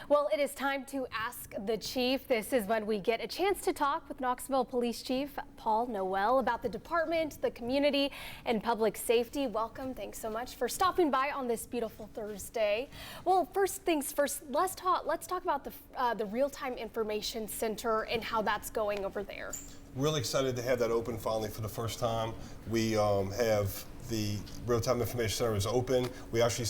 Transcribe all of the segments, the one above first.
Well, it is time to ask the chief. This is when we get a chance to talk with Knoxville Police Chief Paul Noel about the department, the community, and public safety. Welcome. Thanks so much for stopping by on this beautiful Thursday. Well, first things first, let's talk about the Real-Time Information Center and how that's going over there. Really excited to have that open finally for the first time. We have the Real-Time Information Center is open. We actually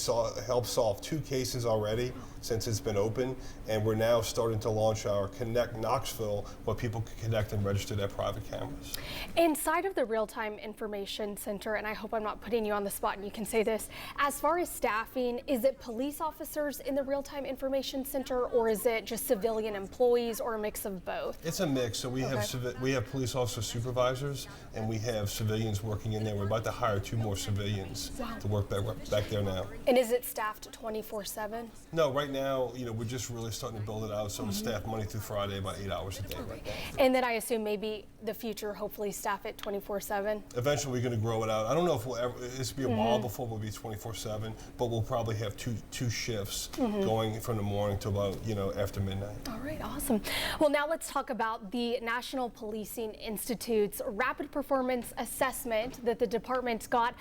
helped solve 2 cases already since it's been open, and we're now starting to launch our Connect Knoxville, where people can connect and register their private cameras. Inside of the Real-Time Information Center, and I hope I'm not putting you on the spot and you can say this, as far as staffing, is it police officers in the Real-Time Information Center, or is it just civilian employees, or a mix of both? It's a mix. So we have police officer supervisors, and we have civilians working in there. We're about to hire 2 more civilians to work back there now. And is it staffed 24/7? No, right now, we're just really starting to build it out. So it's staffed Monday through Friday, about 8 hours a day right now. And then I assume maybe the future, hopefully staff it 24/7? Eventually we're going to grow it out. I don't know if we'll ever, it's be a while before we'll be 24/7, but we'll probably have two shifts going from the morning to about, after midnight. All right, awesome. Well, now let's talk about the National Policing Institute's rapid performance assessment that the department got.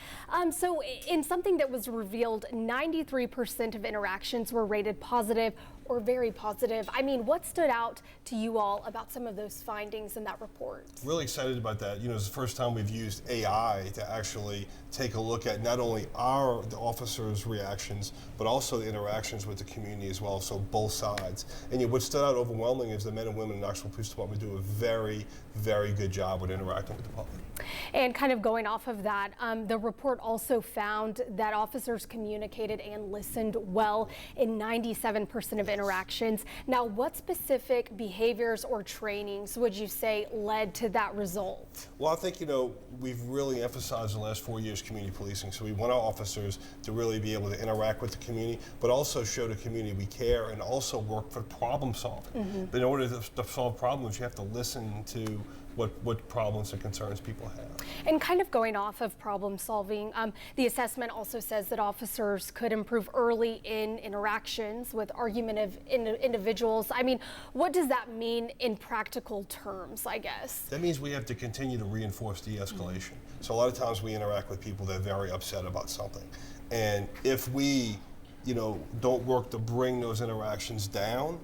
So in something that was revealed, 93% of interactions were rated positive or very positive. I mean, what stood out to you all about some of those findings in that report? Really excited about that. It's the first time we've used AI to actually take a look at not only the officers' reactions, but also the interactions with the community as well, so both sides. And what stood out overwhelmingly is the men and women in the Knoxville Police Department do a very, very good job with interacting with the public. And kind of going off of that, the report also found that officers communicated and listened well in 97% of interactions. Now, what specific behaviors or trainings would you say led to that result? Well, I think, we've really emphasized in the last 4 years community policing. So we want our officers to really be able to interact with the community, but also show the community we care and also work for problem solving. But in order to solve problems, you have to listen to what problems and concerns people have. And kind of going off of problem solving, the assessment also says that officers could improve early in interactions with argumentative individuals. I mean, what does that mean in practical terms, I guess? That means we have to continue to reinforce de-escalation. So a lot of times we interact with people that are very upset about something. And if we, don't work to bring those interactions down,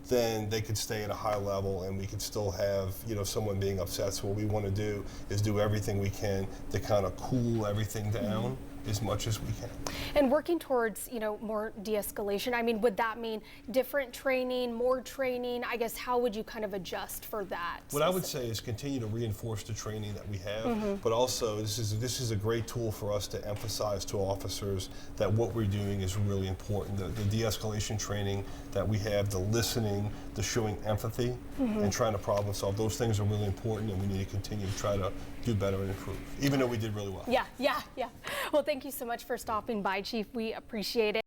then they could stay at a high level and we could still have, someone being upset. So what we want to do is do everything we can to kind of cool everything down as much as we can. And working towards, more de-escalation, I mean, would that mean different training, more training? I guess, how would you kind of adjust for that? What I would say is continue to reinforce the training that we have, but also this is a great tool for us to emphasize to officers that what we're doing is really important. The de-escalation training that we have, the listening, the showing empathy, and trying to problem solve, those things are really important, and we need to continue to try to do better and improve, even though we did really well. Yeah. Well, thank you so much for stopping by, Chief. We appreciate it.